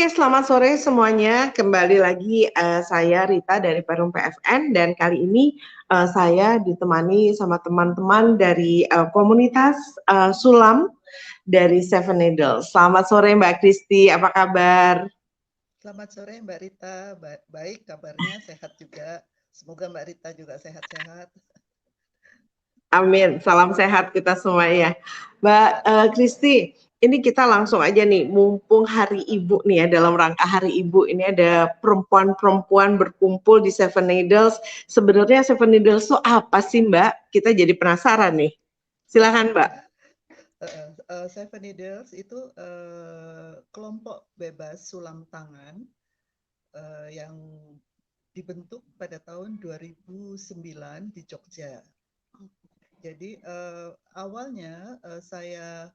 Oke, selamat sore semuanya. Kembali lagi saya Rita dari Perum PFN dan kali ini saya ditemani sama teman-teman dari komunitas Sulam dari Seven Needles. Selamat sore Mbak Kristi, apa kabar? Selamat sore Mbak Rita, baik kabarnya, sehat juga. Semoga Mbak Rita juga sehat-sehat. Amin, salam sehat kita semua ya. Mbak Kristi, ini kita langsung aja nih, mumpung Hari Ibu nih ya, dalam rangka Hari Ibu ini ada perempuan-perempuan berkumpul di Seven Needles. Sebenarnya Seven Needles itu apa sih Mbak? Kita jadi penasaran nih. Silakan Mbak. Seven Needles itu kelompok bebas sulam tangan yang dibentuk pada tahun 2009 di Jogja. Jadi awalnya saya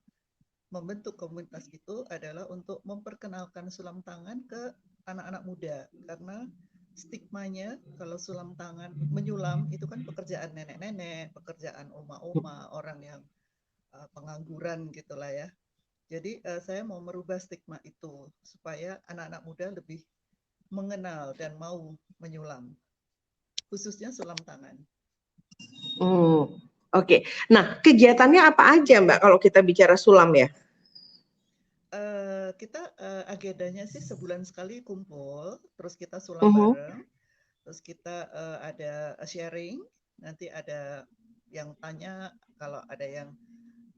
membentuk komunitas itu adalah untuk memperkenalkan sulam tangan ke anak-anak muda, karena stigmanya kalau sulam tangan menyulam itu kan pekerjaan nenek-nenek, pekerjaan oma-oma, orang yang pengangguran gitulah ya. Jadi saya mau merubah stigma itu supaya anak-anak muda lebih mengenal dan mau menyulam, khususnya sulam tangan. Oke. Nah, kegiatannya apa aja Mbak kalau kita bicara sulam ya? Kita agendanya sih sebulan sekali kumpul, terus kita sulam bareng, terus kita ada sharing, nanti ada yang tanya, kalau ada yang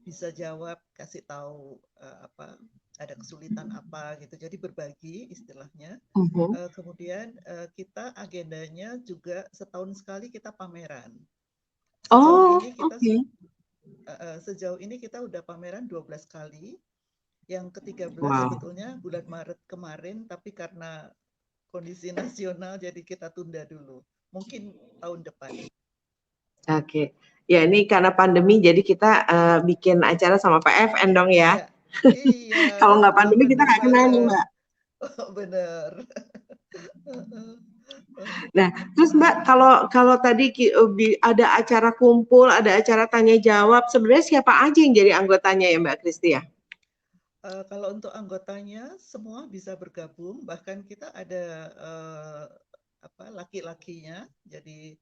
bisa jawab, kasih tahu apa, ada kesulitan apa gitu, jadi berbagi istilahnya. Kemudian kita agendanya juga setahun sekali kita pameran. Sejauh ini kita udah pameran 12 kali. Yang ke-13 sebetulnya bulan Maret kemarin, tapi karena kondisi nasional jadi kita tunda dulu. Mungkin tahun depan. Oke. Ya ini karena pandemi jadi kita bikin acara sama PFN dong ya. Iya. Kalau nggak pandemi kita nggak kenal nih Mbak. Oh, bener. Nah, terus Mbak kalau tadi ada acara kumpul, ada acara tanya jawab, sebenarnya siapa aja yang jadi anggotanya ya Mbak Kristi ya? Kalau untuk anggotanya semua bisa bergabung, bahkan kita ada laki-lakinya, jadi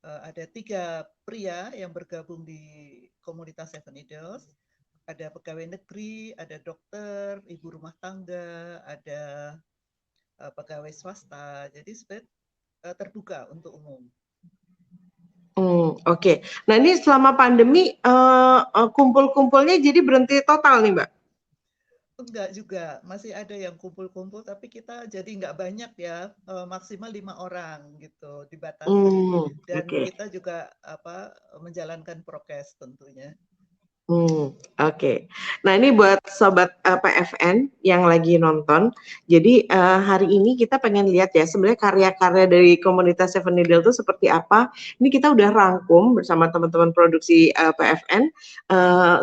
ada 3 pria yang bergabung di komunitas Seven Needles. Ada pegawai negeri, ada dokter, ibu rumah tangga, ada pegawai swasta. Jadi terbuka untuk umum. Oke. Nah ini selama pandemi kumpul-kumpulnya jadi berhenti total nih Mbak? Enggak juga, masih ada yang kumpul-kumpul, tapi kita jadi nggak banyak ya, maksimal 5 orang gitu, dibatasi. Dan kita juga menjalankan prokes tentunya. Oke. Nah ini buat sobat PFN yang lagi nonton. Jadi hari ini kita pengen lihat ya sebenarnya karya-karya dari komunitas Seven Needle itu seperti apa. Ini kita udah rangkum bersama teman-teman produksi PFN.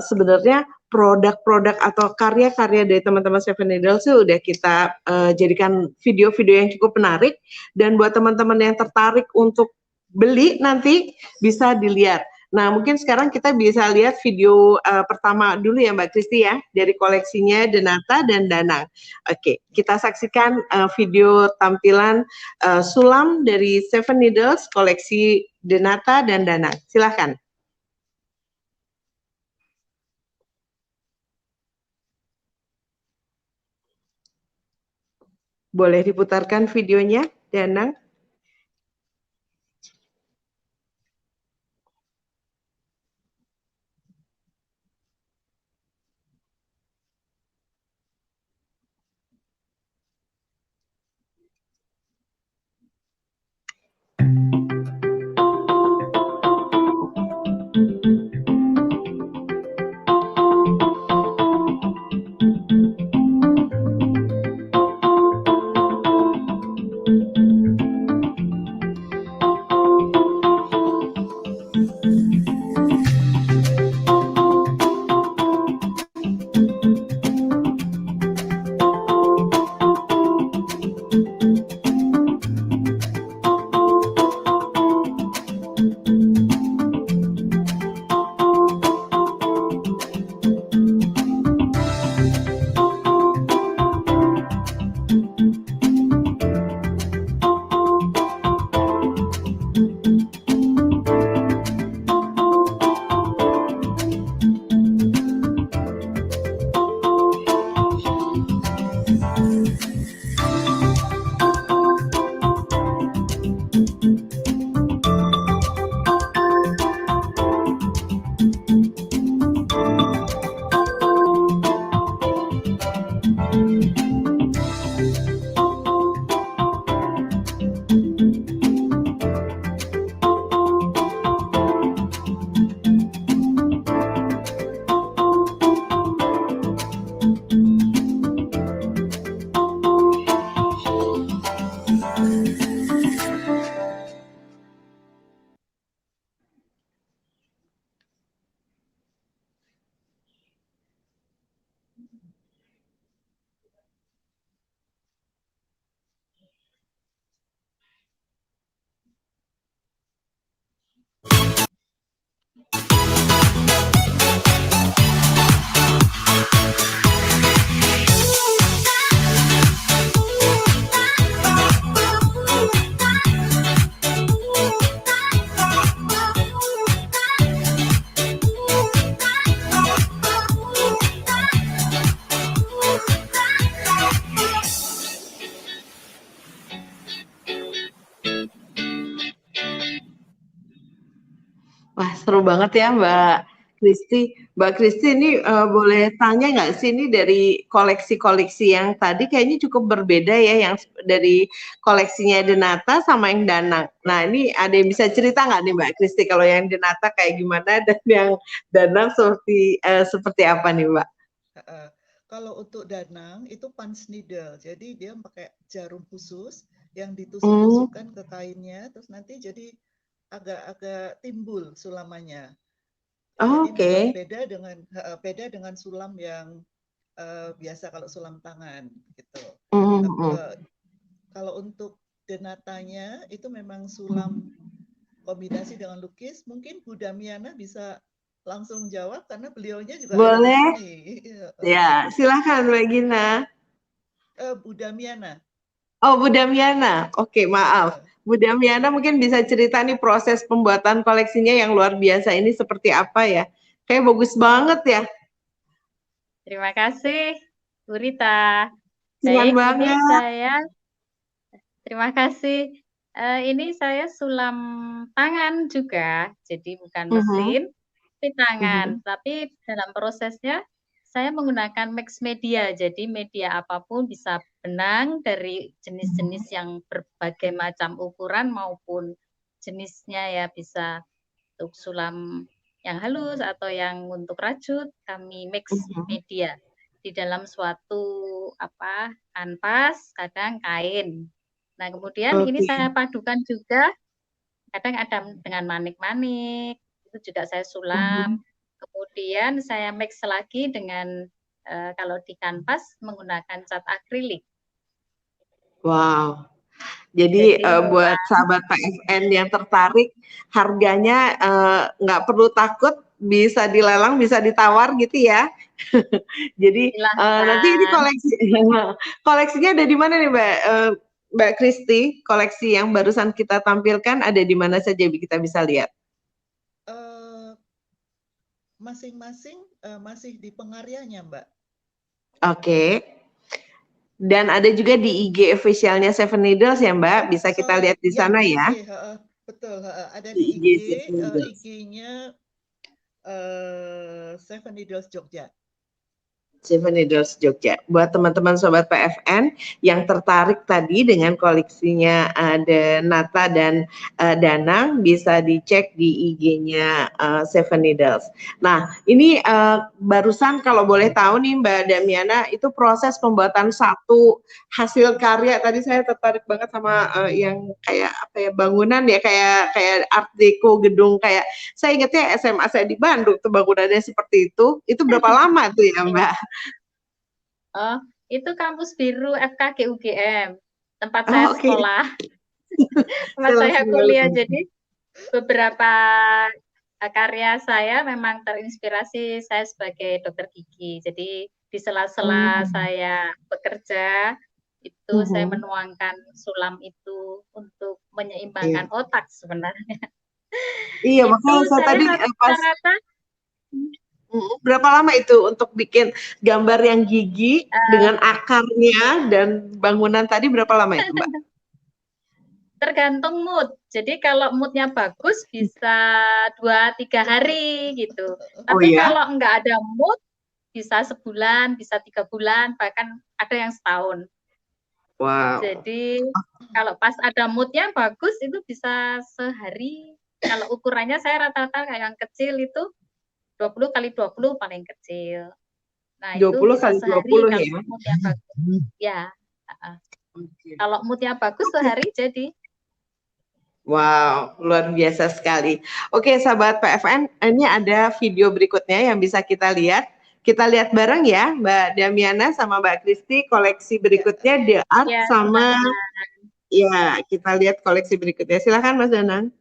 Sebenarnya produk-produk atau karya-karya dari teman-teman Seven Needle itu udah kita jadikan video-video yang cukup menarik. Dan buat teman-teman yang tertarik untuk beli nanti bisa dilihat. Nah, mungkin sekarang kita bisa lihat video pertama dulu ya Mbak Kristi ya, dari koleksinya Denata dan Danang. Oke, kita saksikan video tampilan sulam dari Seven Needles, koleksi Denata dan Danang. Silahkan. Boleh diputarkan videonya, Danang? Wah, seru banget ya Mbak Kristi. Mbak Kristi ini boleh tanya nggak sih ini dari koleksi-koleksi yang tadi kayaknya cukup berbeda ya, yang dari koleksinya Denata sama yang Danang. Nah ini ada yang bisa cerita nggak nih Mbak Kristi kalau yang Denata kayak gimana dan yang Danang seperti apa nih Mbak? Kalau untuk Danang itu punch needle, jadi dia pakai jarum khusus yang ditusuk-tusukkan ke kainnya, terus nanti jadi agak-agak timbul sulamannya. Jadi memang beda dengan sulam yang biasa kalau sulam tangan gitu. Kalau untuk Denatanya itu memang sulam kombinasi dengan lukis. Mungkin Bu Damiana bisa langsung jawab karena beliaunya juga ada di sini. Ya, silakan Mbak Gina. Bu Damiana. Oh, Bu Damiana. Oke, maaf. Bu Damiana mungkin bisa cerita nih proses pembuatan koleksinya yang luar biasa ini seperti apa ya? Kayak bagus banget ya. Terima kasih, Bu Rita. Baik, ini terima kasih. Ini saya sulam tangan juga, jadi bukan mesin, tapi tangan. Tapi dalam prosesnya saya menggunakan mix media, jadi media apapun bisa benang dari jenis-jenis yang berbagai macam ukuran maupun jenisnya ya, bisa untuk sulam yang halus atau yang untuk rajut, kami mix media di dalam suatu kanvas, kadang kain. Nah, kemudian ini saya padukan juga, kadang ada dengan manik-manik, itu juga saya sulam. Kemudian saya mix lagi dengan kalau di kanvas menggunakan cat akrilik. Wow. Jadi buat sahabat PFN yang tertarik, harganya nggak perlu takut, bisa dilelang, bisa ditawar gitu ya. Jadi nanti ini koleksinya ada di mana nih Mbak Kristi? Koleksi yang barusan kita tampilkan ada di mana saja kita bisa lihat? Masing-masing masih di pengaryanya Mbak. Oke. Dan ada juga di IG officialnya Seven Needles ya Mbak, bisa kita lihat di sana ya. Betul, ada di IG, IG-nya Seven Needles Jogja. Seven Needles Jogja. Buat teman-teman sobat PFN yang tertarik tadi dengan koleksinya ada Nata dan Danang, bisa dicek di IG-nya Seven Needles. Nah, ini barusan kalau boleh tahu nih Mbak Damiana, itu proses pembuatan satu hasil karya. Tadi saya tertarik banget sama yang kayak apa ya, bangunan ya, kayak art deco gedung, kayak saya ingatnya SMA saya di Bandung tuh bangunannya seperti itu. Itu berapa lama tuh ya Mbak? Oh, itu kampus biru FKG UGM, tempat saya sekolah, tempat saya kuliah. Jadi beberapa karya saya memang terinspirasi saya sebagai dokter gigi. Jadi di sela-sela saya bekerja, itu saya menuangkan sulam itu untuk menyeimbangkan otak sebenarnya. Iya, makanya saya tadi rata-rata berapa lama itu untuk bikin gambar yang gigi dengan akarnya dan bangunan tadi, berapa lama itu Mbak? Tergantung mood. Jadi kalau moodnya bagus bisa 2-3 hari gitu. Tapi kalau nggak ada mood bisa sebulan, bisa 3 bulan, bahkan ada yang setahun. Wow. Jadi kalau pas ada moodnya bagus itu bisa sehari. Kalau ukurannya saya rata-rata kayak yang kecil itu 20 kali 20 paling kecil. Nah, 20 itu bisa kali sehari 20 kalau ya? moodnya bagus. Ya. Kalau moodnya bagus sehari jadi. Wow, luar biasa sekali. Oke, sahabat PFN, ini ada video berikutnya yang bisa kita lihat. Kita lihat bareng ya, Mbak Damiana sama Mbak Kristi, koleksi berikutnya The Art Ya, sama silakan. ya, kita lihat koleksi berikutnya. Silakan Mas Danang.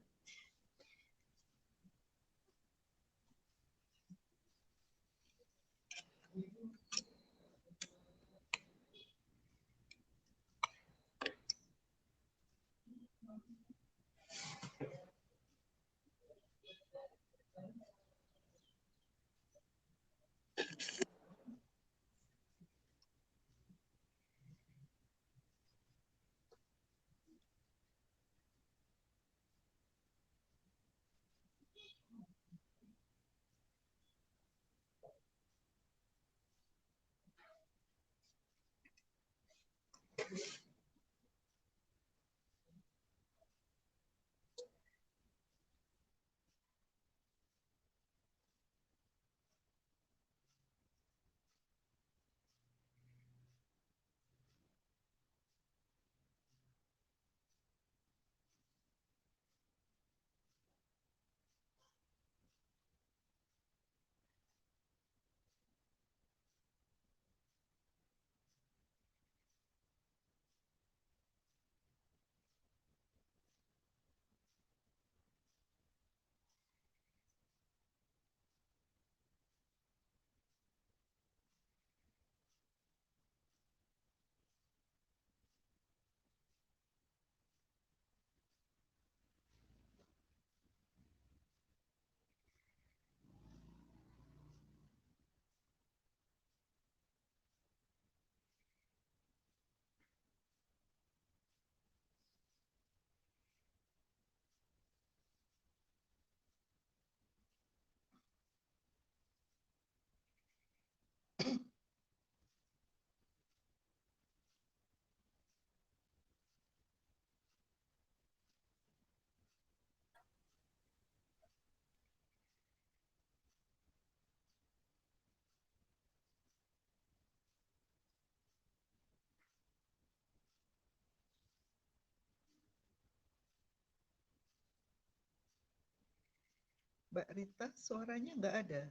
Mbak Rita, suaranya nggak ada.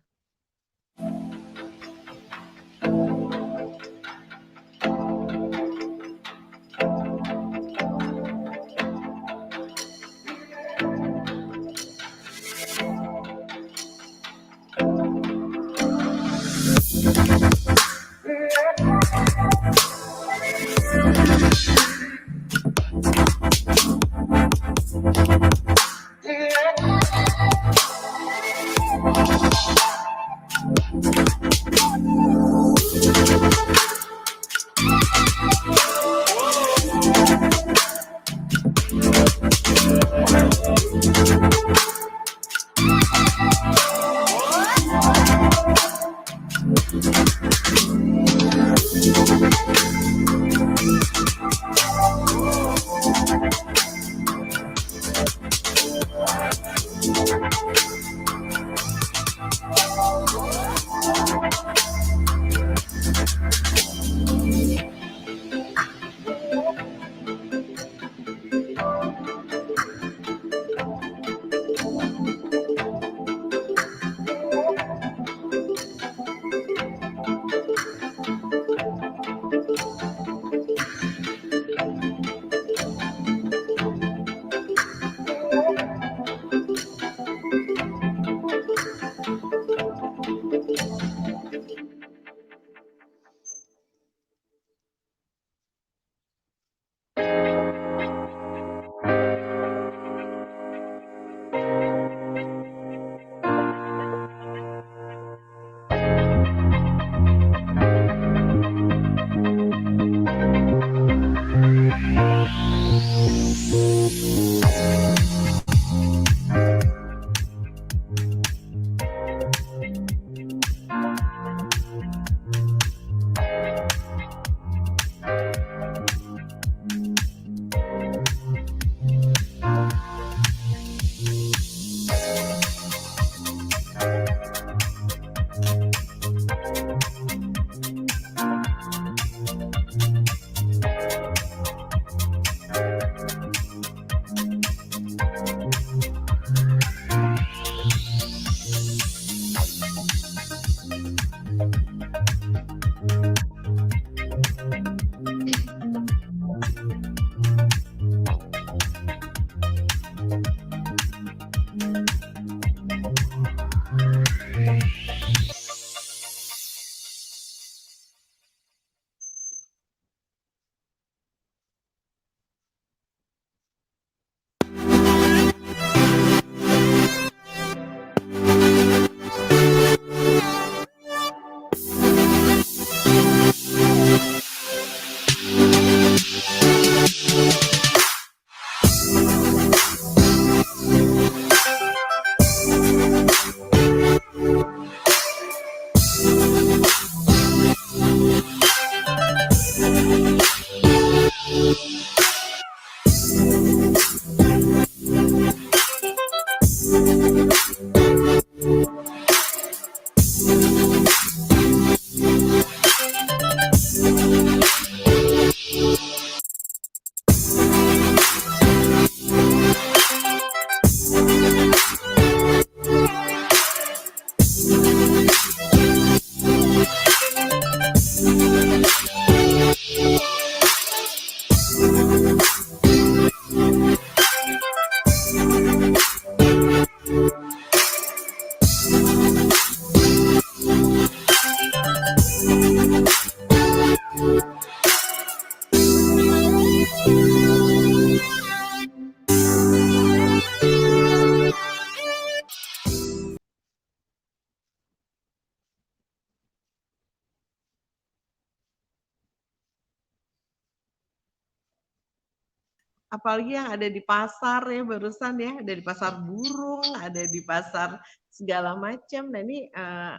Apalagi yang ada di pasar ya barusan ya, ada di pasar burung, ada di pasar segala macam. Nah ini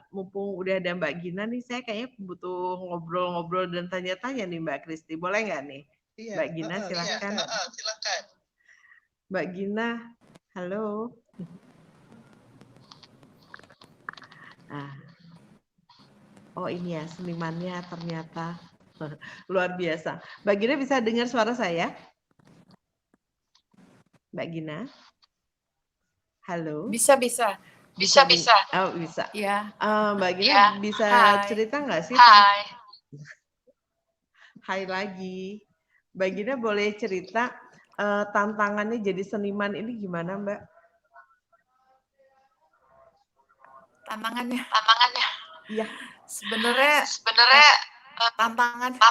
mumpung udah ada Mbak Gina nih, saya kayaknya butuh ngobrol-ngobrol dan tanya-tanya nih Mbak Kristi. Boleh nggak nih? Iya, Mbak Gina silakan. silakan. Mbak Gina, halo. Oh ini ya senimannya ternyata luar biasa. Mbak Gina bisa dengar suara saya? Mbak Gina? Halo? Bisa. Oh, bisa. Ya. Mbak Gina bisa cerita nggak sih? Hai lagi. Mbak Gina boleh cerita tantangannya jadi seniman ini gimana, Mbak? Tantangannya. Iya. Sebenarnya tantangannya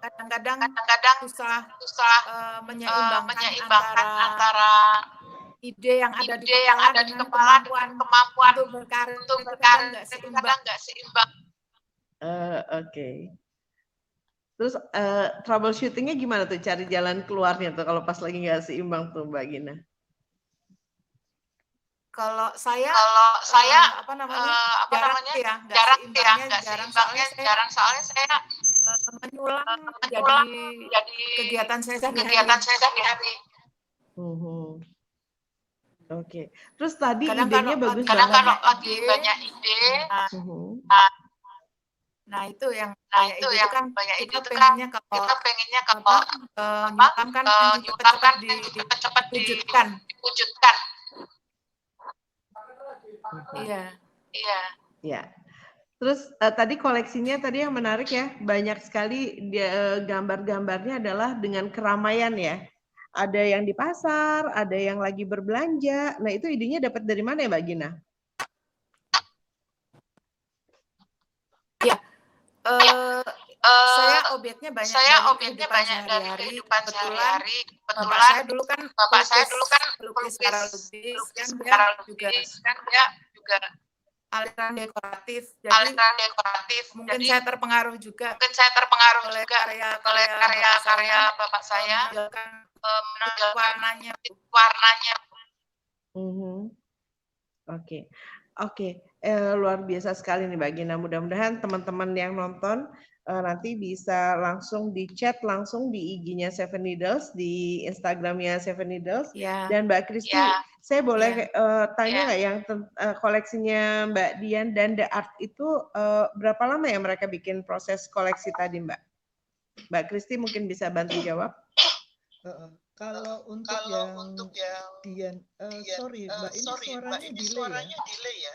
kadang-kadang susah menyeimbangkan antara ide yang ada di kepala dengan kemampuan untuk berkarya itu kadang nggak seimbang. Oke. Terus troubleshootingnya gimana tuh, cari jalan keluarnya tuh kalau pas lagi nggak seimbang tuh Mbak Gina? Kalau saya jarang soalnya saya menyulam jadi kegiatan saya sehari-hari. Oke. Terus tadi Kadang idenya bagus kalau banget. lagi banyak ide. Nah itu yang banyak ide itu kan kita pengennya kalau nyulamkan cepat diwujudkan. Iya. Terus tadi koleksinya tadi yang menarik ya, banyak sekali gambar-gambarnya adalah dengan keramaian ya. Ada yang di pasar, ada yang lagi berbelanja. Nah itu idenya dapat dari mana ya Mbak Gina? Saya obyeknya banyak dari kehidupan sehari-hari. Kebetulan bapak saya dulu kan pelukis secara lukis kan dia juga aliran dekoratif. Mungkin saya terpengaruh juga oleh karya bapak saya menonjolkan warnanya. Oke. Luar biasa sekali nih Mbak Gina. Mudah-mudahan teman-teman yang nonton nanti bisa langsung di chat langsung di IG-nya Seven Needles, di Instagram-nya Seven Needles. Dan Mbak Kristi, saya boleh tanya nggak yang koleksinya Mbak Dian dan The Art itu berapa lama ya mereka bikin proses koleksi tadi Mbak? Mbak Kristi mungkin bisa bantu jawab. Kalau untuk yang Dian, sorry Mbak, ini suaranya delay ya?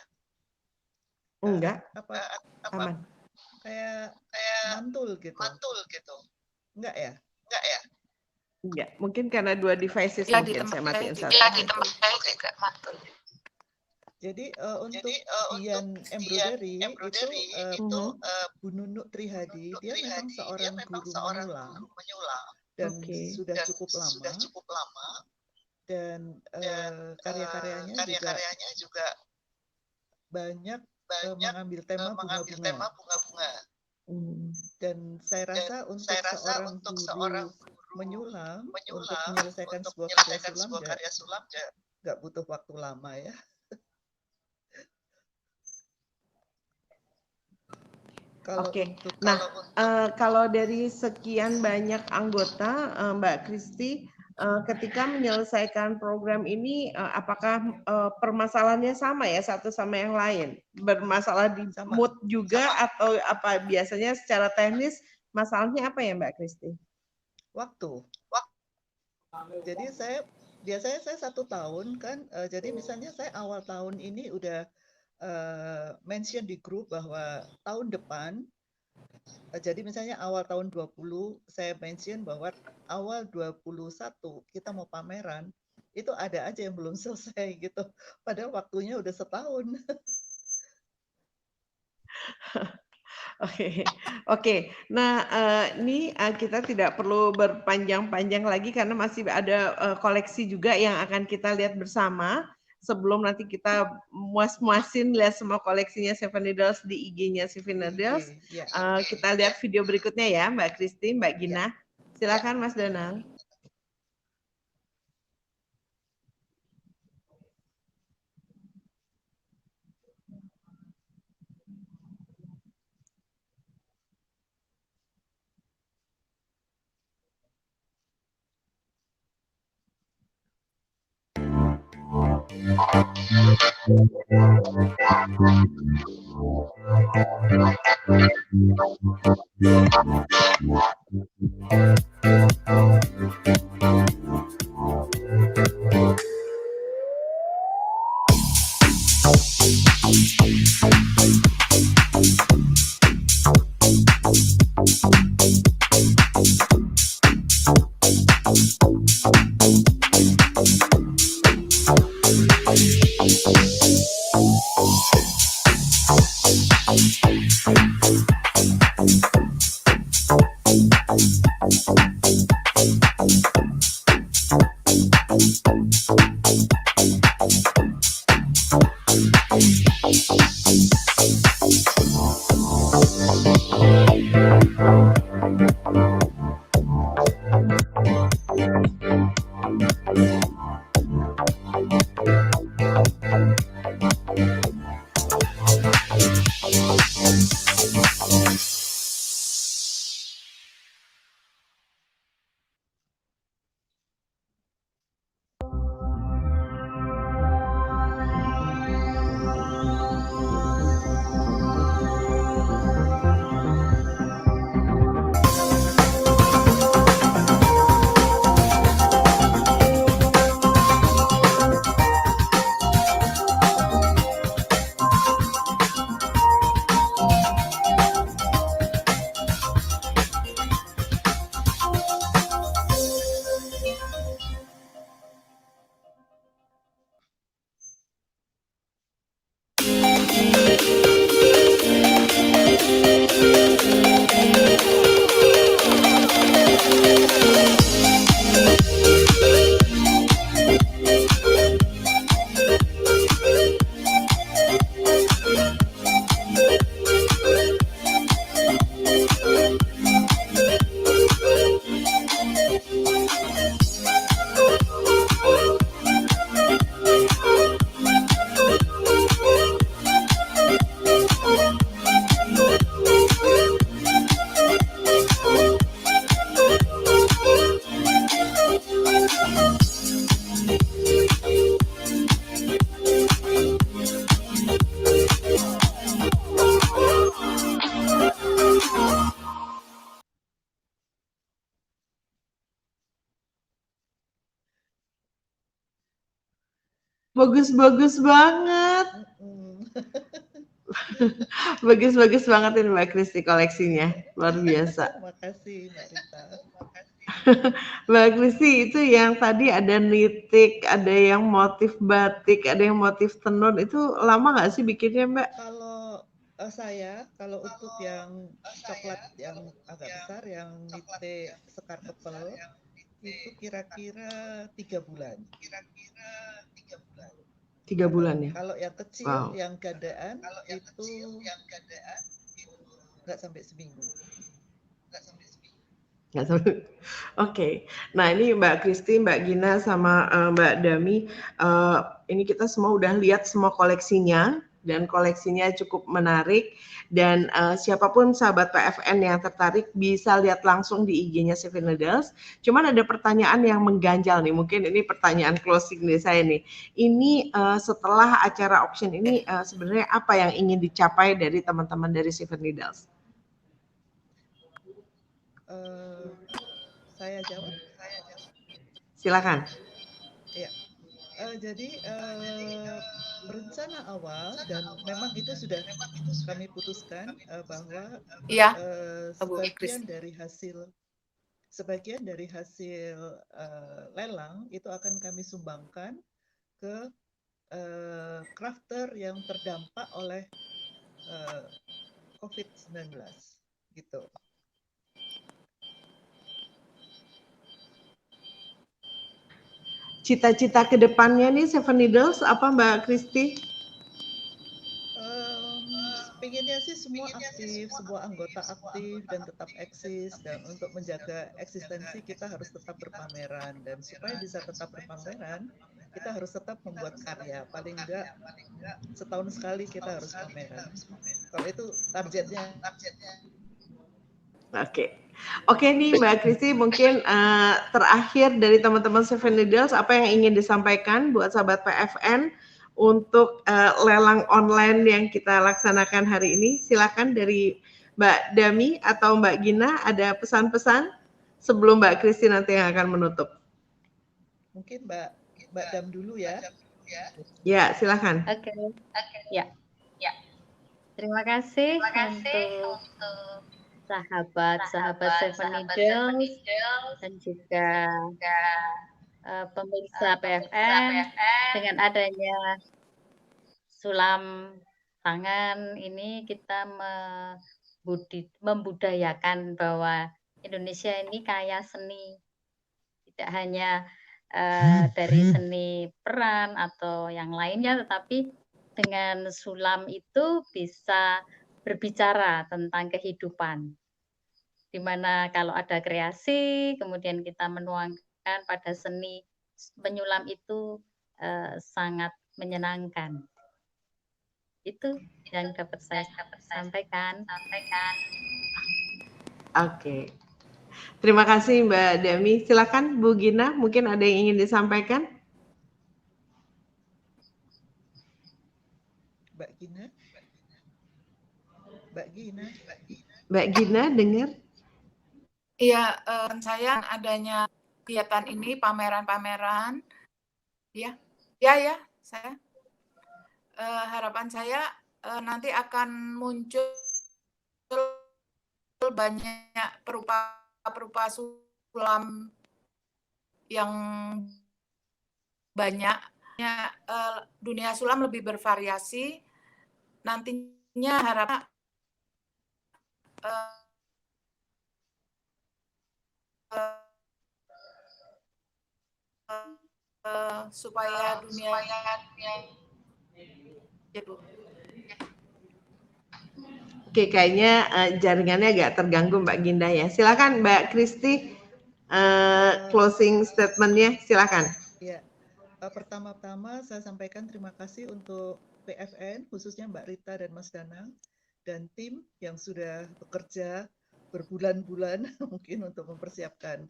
Enggak, apa aman. kayak mantul gitu. Enggak ya? Enggak, mungkin karena 2 devices Ya, di mungkin tempat saya saya matiin juga satu. juga mantul. Jadi untuk Dian Embroidery itu Bu Nunuk Trihadi, dia memang seorang guru menyulam dan Oke. sudah cukup lama dan karya-karyanya juga banyak mengambil tema bunga-bunga. Dan saya rasa untuk seorang guru menyulam untuk menyelesaikan sebuah karya sulam nggak butuh waktu lama ya. Oke. Nah, kalau dari sekian banyak anggota, Mbak Kristi, ketika menyelesaikan program ini, apakah permasalahannya sama ya satu sama yang lain? Bermasalah di mood juga atau apa? Biasanya secara teknis masalahnya apa ya, Mbak Kristi? Waktu. Jadi biasanya saya 1 tahun kan, jadi misalnya saya awal tahun ini udah mention di grup bahwa tahun depan, jadi misalnya awal tahun 20 saya mention bahwa awal 21 kita mau pameran, itu ada aja yang belum selesai gitu. Padahal waktunya udah setahun. Oke. Nah, ini kita tidak perlu berpanjang-panjang lagi karena masih ada koleksi juga yang akan kita lihat bersama. Sebelum nanti kita muas-muasin lihat semua koleksinya Seven Needles di IG-nya Seven Needles. Kita lihat video berikutnya ya, Mbak Kristi, Mbak Gina. Silakan Mas Donald. Bagus-bagus banget. Bagus-bagus banget ini Mbak Kristi koleksinya, luar biasa. Makasih Mbak Rita. Mbak Kristi itu yang tadi ada nitik, ada yang motif batik, ada yang motif tenun, itu lama nggak sih bikinnya Mbak? Kalau kalau untuk yang coklat yang agak besar, yang nite sekar kepel, itu kira-kira 3 bulan. 3 bulan ya? Kalau yang kecil, Wow. yang gandaan itu nggak sampai seminggu. Nggak sampai. Oke. Nah ini Mbak Kristi, Mbak Gina, sama Mbak Dami, ini kita semua udah lihat semua koleksinya, dan koleksinya cukup menarik, dan siapapun sahabat PFN yang tertarik bisa lihat langsung di IG-nya Seven Needles. Cuman ada pertanyaan yang mengganjal nih, mungkin ini pertanyaan closing nih saya nih. Ini setelah acara auction ini sebenarnya apa yang ingin dicapai dari teman-teman dari Seven Needles? Saya jawab. Silakan. Ya. Jadi rencana awal, dan memang itu sudah kami putuskan bahwa sebagian dari hasil lelang itu akan kami sumbangkan ke crafter yang terdampak oleh COVID-19 gitu. Cita-cita ke depannya nih Seven Needles apa Mbak Kristi? Pengennya sih semua aktif, semua anggota aktif dan tetap eksis, dan untuk menjaga eksistensi kita harus tetap berpameran, dan supaya bisa tetap berpameran kita harus tetap membuat karya, paling enggak setahun sekali kita harus pameran. Kalau itu targetnya. Oke nih Mbak Kristi, mungkin terakhir dari teman-teman Seven Needles, apa yang ingin disampaikan buat sahabat PFN untuk lelang online yang kita laksanakan hari ini? Silakan dari Mbak Dami atau Mbak Gina, ada pesan-pesan sebelum Mbak Kristi nanti yang akan menutup. Mungkin Mbak Dam dulu ya. Ya, silakan. Oke. Ya. Terima kasih untuk sahabat-sahabat Seven Needles dan juga pemirsa PFN. Dengan adanya sulam tangan ini kita membudayakan bahwa Indonesia ini kaya seni, tidak hanya dari seni peran atau yang lainnya, tetapi dengan sulam itu bisa berbicara tentang kehidupan, di mana kalau ada kreasi, kemudian kita menuangkan pada seni, menyulam itu sangat menyenangkan. Itu yang dapat saya sampaikan. Oke. Terima kasih Mbak Dami. Silakan Bu Gina, mungkin ada yang ingin disampaikan? Mbak Gina dengar? Iya, saya adanya kegiatan ini, pameran-pameran, ya, saya harapan saya nanti akan muncul banyak perupa sulam yang banyak. Dunia sulam lebih bervariasi. Nantinya harapan supaya dunia Oke, kayaknya jaringannya agak terganggu Mbak Ginda ya. Silakan Mbak Kristi, closing statement-nya, silakan. Ya, pertama-tama saya sampaikan terima kasih untuk PFN, khususnya Mbak Rita dan Mas Danang, dan tim yang sudah bekerja berbulan-bulan mungkin untuk mempersiapkan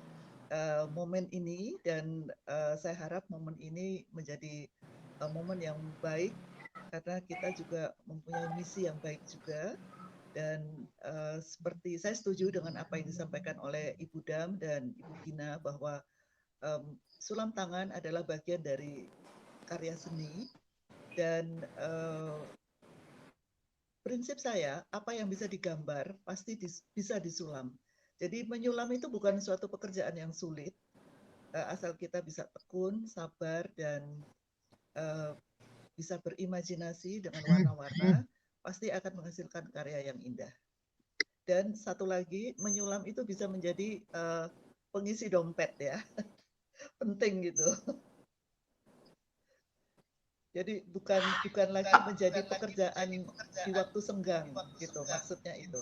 momen ini, dan saya harap momen ini menjadi momen yang baik, karena kita juga mempunyai misi yang baik juga. Dan seperti saya setuju dengan apa yang disampaikan oleh Ibu Dam dan Ibu Gina, bahwa sulam tangan adalah bagian dari karya seni, dan prinsip saya, apa yang bisa digambar pasti bisa disulam. Jadi menyulam itu bukan suatu pekerjaan yang sulit, asal kita bisa tekun, sabar, dan bisa berimajinasi dengan warna-warna, pasti akan menghasilkan karya yang indah. Dan satu lagi, menyulam itu bisa menjadi pengisi dompet ya, penting gitu. Jadi bukan lagi menjadi pekerjaan di waktu senggang gitu, maksudnya itu.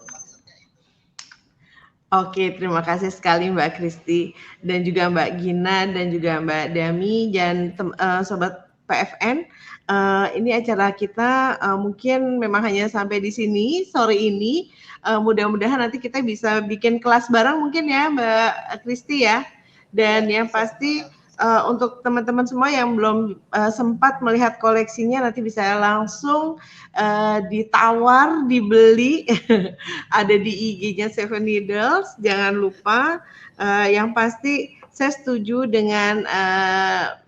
Oke, terima kasih sekali Mbak Kristi dan juga Mbak Gina dan juga Mbak Dami dan Sobat PFN. Ini acara kita mungkin memang hanya sampai di sini sore ini. Mudah-mudahan nanti kita bisa bikin kelas bareng mungkin ya Mbak Kristi ya. Dan yang pasti untuk teman-teman semua yang belum sempat melihat koleksinya nanti bisa langsung ditawar, dibeli, ada di IG-nya Seven Needles. Jangan lupa, yang pasti saya setuju dengan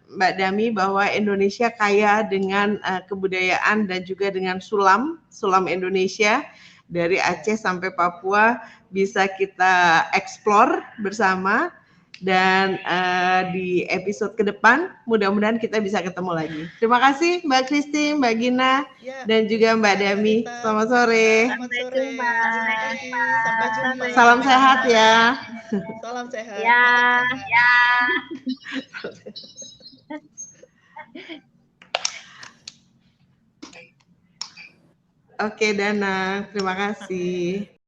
Mbak Dami bahwa Indonesia kaya dengan kebudayaan dan juga dengan sulam Indonesia dari Aceh sampai Papua bisa kita eksplor bersama. Dan di episode ke depan mudah-mudahan kita bisa ketemu lagi. Terima kasih Mbak Kristi, Mbak Gina, dan juga Mbak Dami. Selamat sore. Selamat sore. Terima kasih. Sampai jumpa. Salam sehat ya. Salam sehat. Ya. Oke Dana, terima kasih.